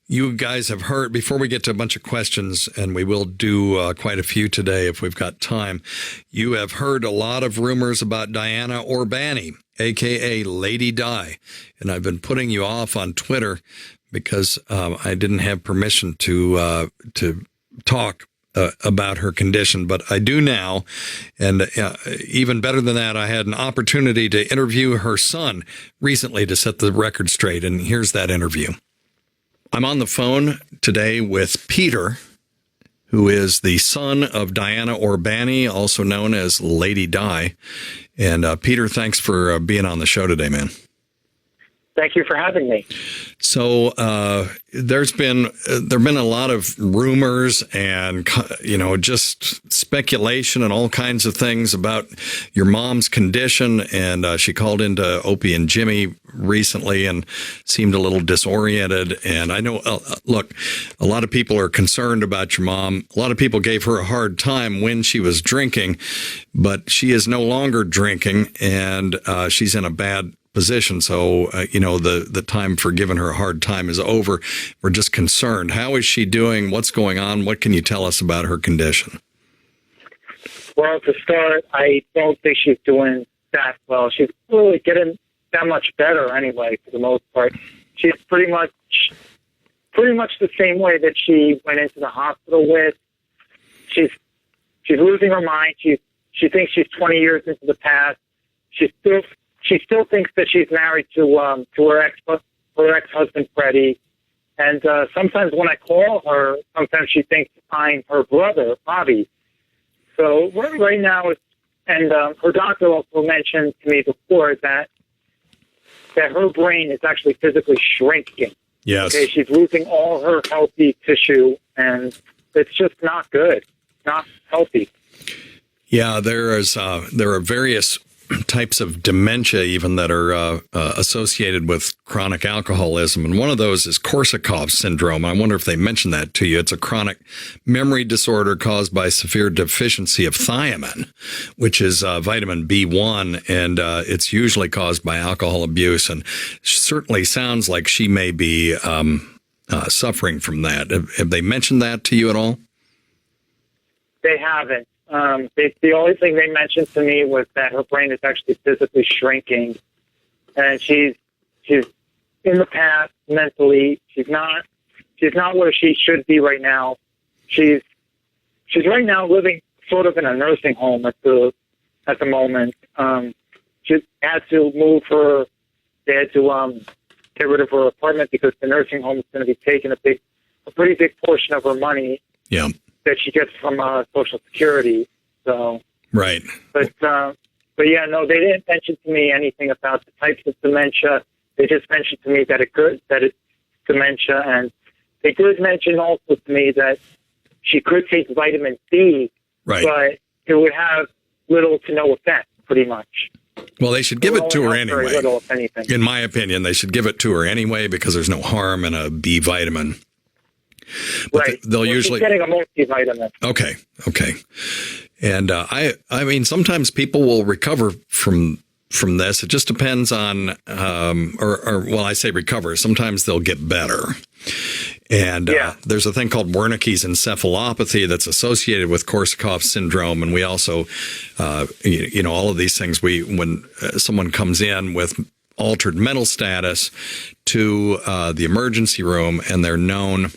You guys have heard, before we get to a bunch of questions, and we will do quite a few today if we've got time, you have heard a lot of rumors about Diana Orbani, a.k.a. Lady Di. And I've been putting you off on Twitter because I didn't have permission to talk about her condition, but I do now. And even better than that, I had an opportunity to interview her son recently to set the record straight. And here's that interview. I'm on the phone today with Peter, who is the son of Diana Orbani, also known as Lady Di. And Peter, thanks for being on the show today, man. Thank you for having me. So there've been a lot of rumors and, just speculation and all kinds of things about your mom's condition. And she called into Opie and Jimmy recently and seemed a little disoriented. And I know, look, a lot of people are concerned about your mom. A lot of people gave her a hard time when she was drinking, but she is no longer drinking, and she's in a bad position. So, the time for giving her a hard time is over. We're just concerned. How is she doing? What's going on? What can you tell us about her condition? Well, to start, I don't think she's doing that well. She's really getting that much better anyway, for the most part. She's pretty much the same way that she went into the hospital with. She's losing her mind. She thinks she's 20 years into the past. She still thinks that she's married to her ex-husband Freddie, and sometimes when I call her, sometimes she thinks I'm her brother Bobby. So right now, her doctor also mentioned to me before that her brain is actually physically shrinking. Yes. Okay, she's losing all her healthy tissue, and it's just not good, not healthy. Yeah, there are various types of dementia even that are associated with chronic alcoholism. And one of those is Korsakoff syndrome. I wonder if they mentioned that to you. It's a chronic memory disorder caused by severe deficiency of thiamine, which is vitamin B1, and it's usually caused by alcohol abuse. And certainly sounds like she may be suffering from that. Have they mentioned that to you at all? They haven't. The only thing they mentioned to me was that her brain is actually physically shrinking, and she's in the past mentally. She's not where she should be right now. She's right now living sort of in a nursing home at the moment. She had to move her. They had to get rid of her apartment because the nursing home is going to be taking a pretty big portion of her money. Yeah. That she gets from Social Security. So right. But yeah, no, they didn't mention to me anything about the types of dementia. They just mentioned to me that it's dementia, and they did mention also to me that she could take vitamin C, right, but it would have little to no effect, pretty much. Well, they should give it to her anyway. Very little, if anything. In my opinion, they should give it to her anyway because there's no harm in a B vitamin. But right. They'll usually getting a multivitamin. Okay. And I mean, sometimes people will recover from this. It just depends on, I say recover. Sometimes they'll get better. And there's a thing called Wernicke's encephalopathy that's associated with Korsakoff syndrome. And we also, all of these things, when someone comes in with altered mental status to the emergency room and they're known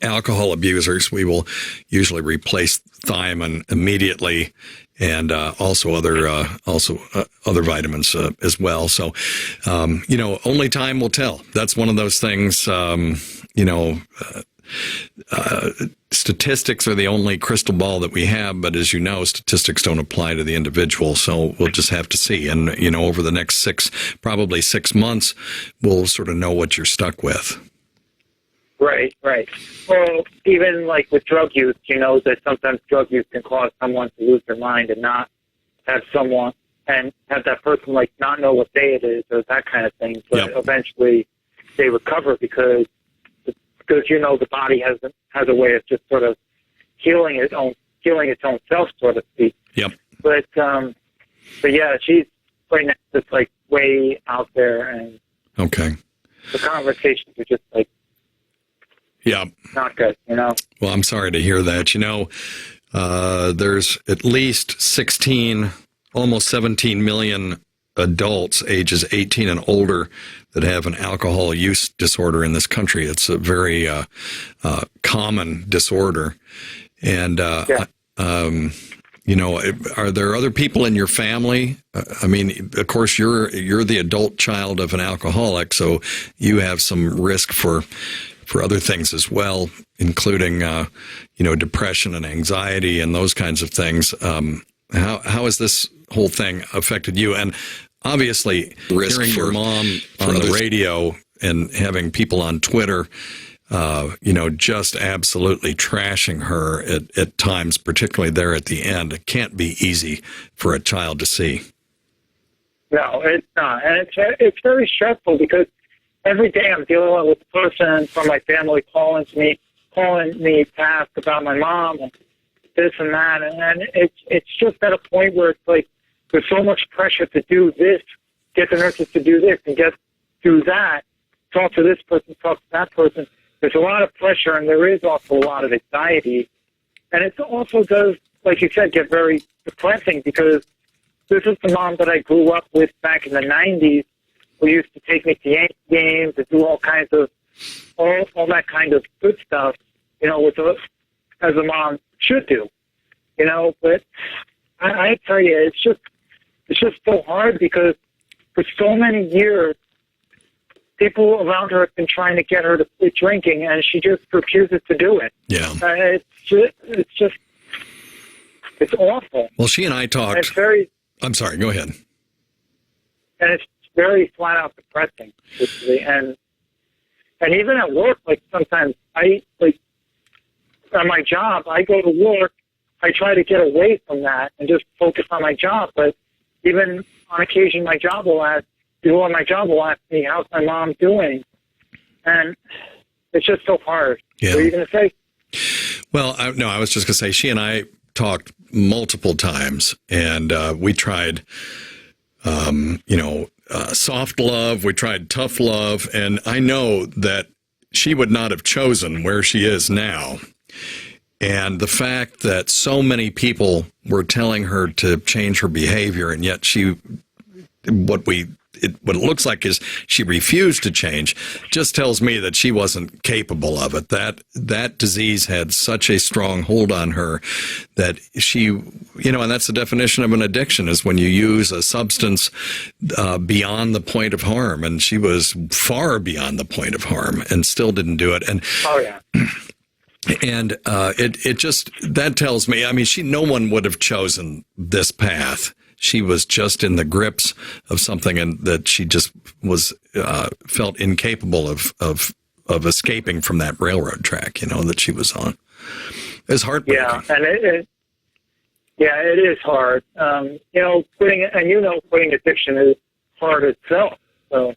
alcohol abusers, we will usually replace thiamine immediately, and also other vitamins as well. So, only time will tell. That's one of those things. Statistics are the only crystal ball that we have, but as you know, statistics don't apply to the individual. So we'll just have to see. And over the next probably 6 months, we'll sort of know what you're stuck with. Right. Well, even like with drug use, that sometimes drug use can cause someone to lose their mind and not have that person like not know what day it is or that kind of thing. But eventually they recover because the body has a way of just sort of healing its own self, so to speak. Yep. But yeah, she's right now just like way out there, and okay, the conversations are just like Yeah. not good, you know. Well, I'm sorry to hear that. You know, there's at least 16, almost 17 million adults ages 18 and older that have an alcohol use disorder in this country. It's a very common disorder. And, you know, are there other people in your family? I mean, of course, you're the adult child of an alcoholic, so you have some risk for other things as well, including, you know, depression and anxiety and those kinds of things. How has this whole thing affected you? And obviously, hearing your mom on the radio and having people on Twitter, you know, just absolutely trashing her at times, particularly there at the end, it can't be easy for a child to see. No, it's not. And it's very stressful because every day I'm dealing with a person from my family calling me to ask about my mom and this and that. And it's just at a point where it's like there's so much pressure to do this, get the nurses to do this and do that, talk to this person, talk to that person. There's a lot of pressure, and there is also a lot of anxiety. And it also does, like you said, get very depressing because this is the mom that I grew up with back in the 90s who used to take me to Yankee games and do all kinds of, all that kind of good stuff, you know, as a mom should do, you know. But I tell you, it's just so hard because for so many years, people around her have been trying to get her to quit drinking, and she just refuses to do it. Yeah. It's awful. Well, she and I talked. It's very. I'm sorry. Go ahead. And it's very flat out depressing, basically. And even at work, like sometimes at my job, I go to work. I try to get away from that and just focus on my job. But even on occasion, my job will ask me, how's my mom doing? And it's just so hard. Yeah. What are you going to say? Well, I was just going to say, she and I talked multiple times, and we tried, soft love. We tried tough love. And I know that she would not have chosen where she is now. And the fact that so many people were telling her to change her behavior, and yet what it looks like is she refused to change, just tells me that she wasn't capable of it. That disease had such a strong hold on her that she, you know, and that's the definition of an addiction, is when you use a substance beyond the point of harm. And she was far beyond the point of harm and still didn't do it. And oh yeah. And it just, that tells me, I mean, no one would have chosen this path. She was just in the grips of something, and that she just was felt incapable of escaping from that railroad track, you know, that she was on. It's heartbreaking. Yeah, and it is hard. Quitting addiction is hard itself. So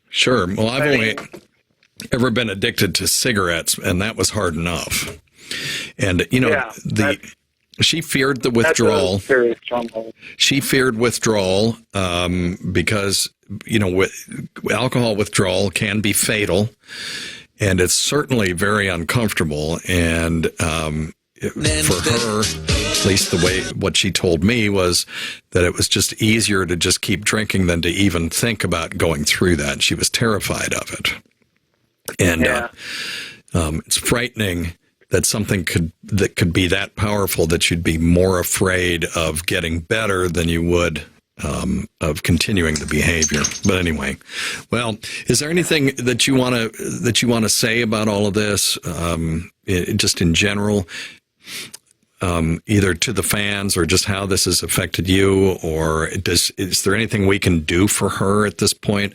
sure. Well, I've only ever been addicted to cigarettes, and that was hard enough. And you know, she feared the withdrawal. That's a serious stronghold. She feared withdrawal because, you know, alcohol withdrawal can be fatal, and it's certainly very uncomfortable. And for her, at least what she told me was that it was just easier to just keep drinking than to even think about going through that. She was terrified of it. And it's frightening that something could be that powerful that you'd be more afraid of getting better than you would of continuing the behavior. But anyway, well, is there anything that you want to say about all of this, just in general, either to the fans or just how this has affected you, or is there anything we can do for her at this point?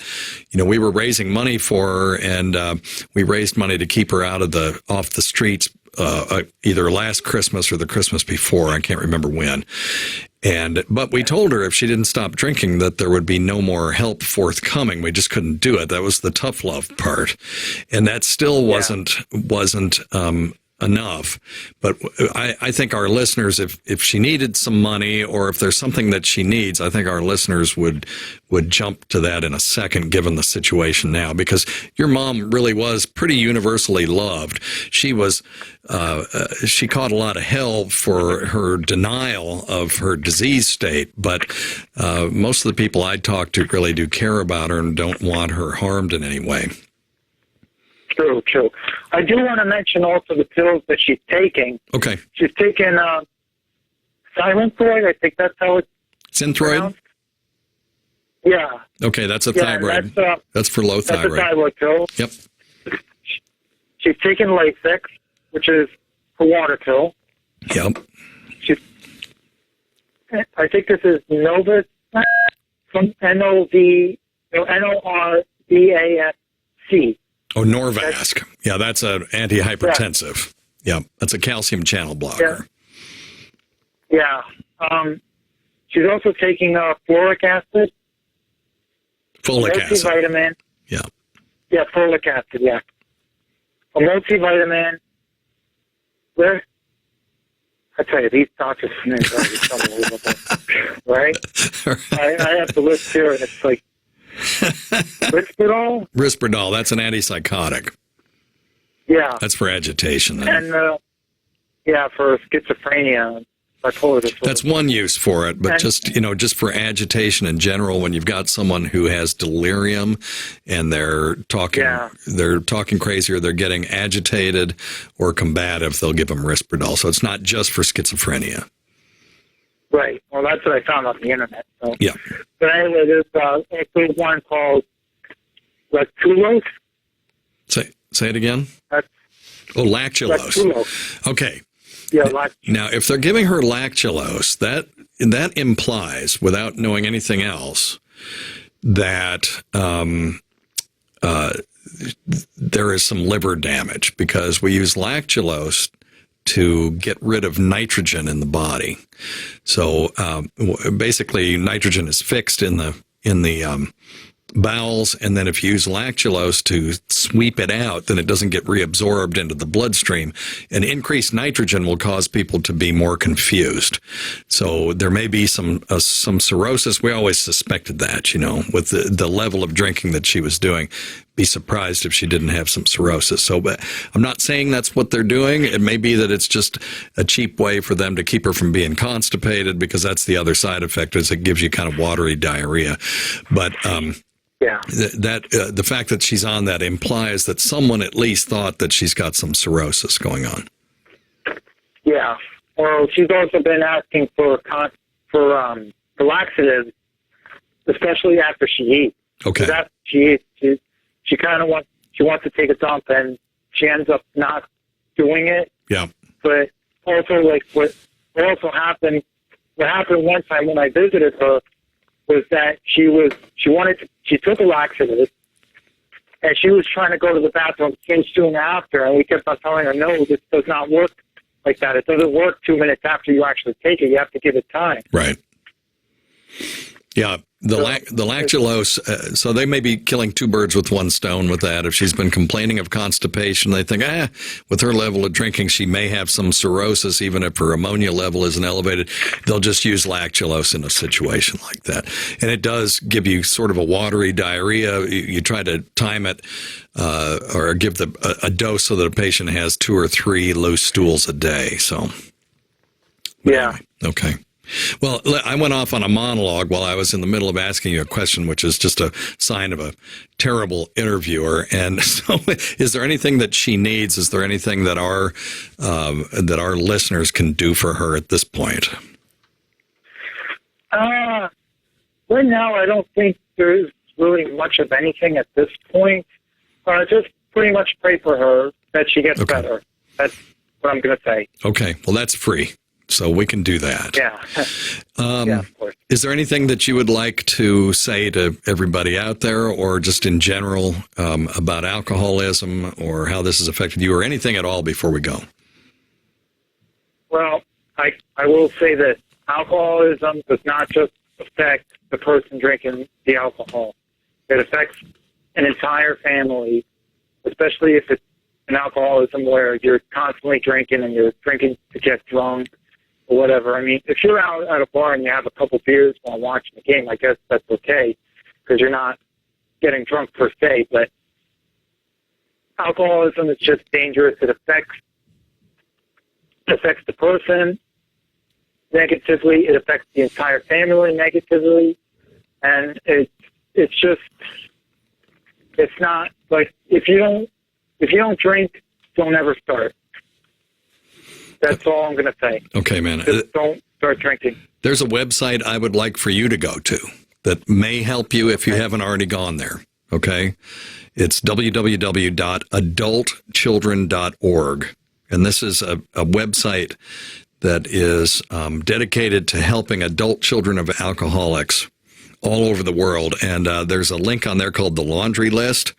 You know, we were raising money for her, and we raised money to keep her off the streets, either last Christmas or the Christmas before. I can't remember when. But we told her if she didn't stop drinking that there would be no more help forthcoming. We just couldn't do it. That was the tough love part. And that still wasn't enough. But I think our listeners, if she needed some money or if there's something that she needs, I think our listeners would jump to that in a second, given the situation now, because your mom really was pretty universally loved. She was, she caught a lot of hell for her denial of her disease state, but most of the people I talk to really do care about her and don't want her harmed in any way. True. I do want to mention also the pills that she's taking. Okay. She's taking Synthroid. I think that's how it's Synthroid? pronounced. Yeah. Okay, that's a thyroid. That's for low thyroid. That's a thyroid pill. Yep. She's taking Lasix, which is a water pill. Yep. I think this is Novus from Norvasc. Oh, Norvasc. Yeah, that's an antihypertensive. Yeah, that's a calcium channel blocker. Yeah. She's also taking folic acid. Folic acid. Multivitamin. Yeah. Yeah, folic acid, yeah. A multivitamin. Where? I tell you, these doctors' names are just unbelievable. Right? I have the list here, and it's like Risperdal? Risperdal, that's an antipsychotic. Yeah. That's for agitation. And, for schizophrenia. Bipolar disorder. That's one use for it, but and, just for agitation in general, when you've got someone who has delirium and they're talking crazy or they're getting agitated or combative, they'll give them Risperdal. So it's not just for schizophrenia. Right. Well, that's what I found on the internet. So. Yeah. But anyway, there's one called lactulose. Say it again. Lactulose. Lactulose. Okay. Yeah. Now, if they're giving her lactulose, that implies, without knowing anything else, that there is some liver damage, because we use lactulose to get rid of nitrogen in the body. So basically, nitrogen is fixed in the bowels, and then if you use lactulose to sweep it out, then it doesn't get reabsorbed into the bloodstream. And increased nitrogen will cause people to be more confused. So there may be some cirrhosis. We always suspected that, with the level of drinking that she was doing. Be surprised if she didn't have some cirrhosis. So, but I'm not saying that's what they're doing. It may be that it's just a cheap way for them to keep her from being constipated, because that's the other side effect, is it gives you kind of watery diarrhea. But the fact that she's on that implies that someone at least thought that she's got some cirrhosis going on. Yeah. Well, she's also been asking for laxatives, especially after she eats. Okay. After she eats, she kind of wants to take a dump, and she ends up not doing it. Yeah. But also, what happened one time when I visited her was that she took a laxative, and she was trying to go to the bathroom soon after, and we kept on telling her, no, this does not work like that. It doesn't work 2 minutes after you actually take it. You have to give it time. Right. Yeah. The lactulose, so they may be killing two birds with one stone with that. If she's been complaining of constipation, they think, with her level of drinking, she may have some cirrhosis, even if her ammonia level isn't elevated. They'll just use lactulose in a situation like that. And it does give you sort of a watery diarrhea. You try to time it or give a dose so that a patient has 2 or 3 loose stools a day. So, yeah. Okay. Well, I went off on a monologue while I was in the middle of asking you a question, which is just a sign of a terrible interviewer. And so, is there anything that she needs? Is there anything that our listeners can do for her at this point? Right now, I don't think there's really much of anything at this point. Just pretty much pray for her that she gets better. That's what I'm going to say. Okay. Well, that's free. So we can do that. Yeah. Yeah, of course. Is there anything that you would like to say to everybody out there, or just in general about alcoholism, or how this has affected you, or anything at all before we go? Well, I will say that alcoholism does not just affect the person drinking the alcohol. It affects an entire family, especially if it's an alcoholism where you're constantly drinking and you're drinking to get drunk or whatever. I mean, if you're out at a bar and you have a couple beers while watching the game, I guess that's okay because you're not getting drunk per se. But alcoholism is just dangerous. It affects the person negatively. It affects the entire family negatively. And it's not like if you don't drink, don't ever start. That's all I'm going to say. Okay, man. Just don't start drinking. There's a website I would like for you to go to that may help you if you haven't already gone there. Okay? It's www.adultchildren.org. And this is a website that is dedicated to helping adult children of alcoholics all over the world. And there's a link on there called the Laundry List.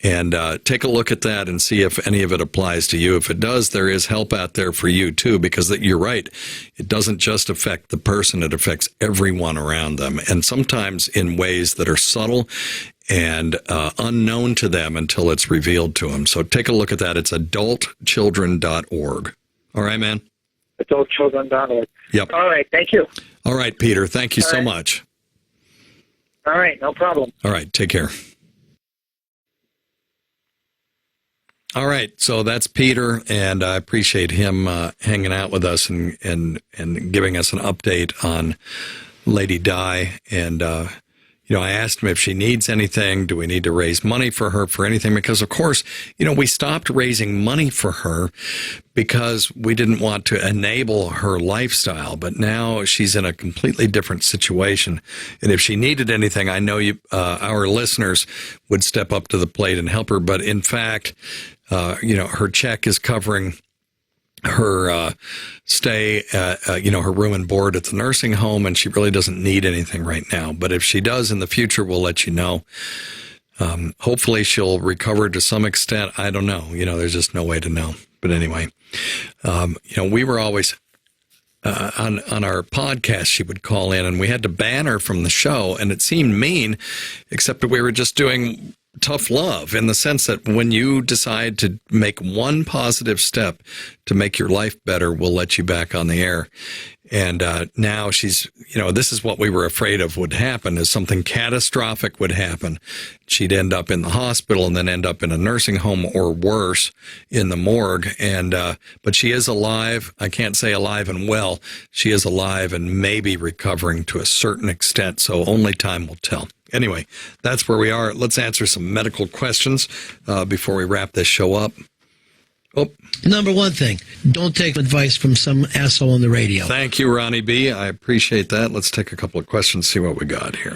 And take a look at that and see if any of it applies to you. If it does, there is help out there for you, too, because you're right. It doesn't just affect the person. It affects everyone around them, and sometimes in ways that are subtle and unknown to them until it's revealed to them. So take a look at that. It's adultchildren.org. All right, man? Adultchildren.org. Yep. All right. Thank you. All right, Peter. Thank you so much. All right. No problem. All right. Take care. All right, so that's Peter, and I appreciate him hanging out with us and giving us an update on Lady Di. And I asked him if she needs anything. Do we need to raise money for her for anything? Because of course, we stopped raising money for her because we didn't want to enable her lifestyle. But now she's in a completely different situation, and if she needed anything, I know our listeners would step up to the plate and help her. But in fact, her check is covering her stay, her room and board at the nursing home, and she really doesn't need anything right now. But if she does in the future, we'll let you know. Hopefully she'll recover to some extent. I don't know. There's just no way to know. But anyway, we were always on our podcast, she would call in, and we had to ban her from the show, and it seemed mean, except that we were just doing tough love in the sense that when you decide to make one positive step to make your life better, we'll let you back on the air. And now she's, this is what we were afraid of would happen, is something catastrophic would happen. She'd end up in the hospital and then end up in a nursing home or worse in the morgue. And but she is alive. I can't say alive and well. She is alive and maybe recovering to a certain extent. So only time will tell. Anyway, that's where we are. Let's answer some medical questions before we wrap this show up. Oh. Number one thing, don't take advice from some asshole on the radio. Thank you, Ronnie B. I appreciate that. Let's take a couple of questions, see what we got here.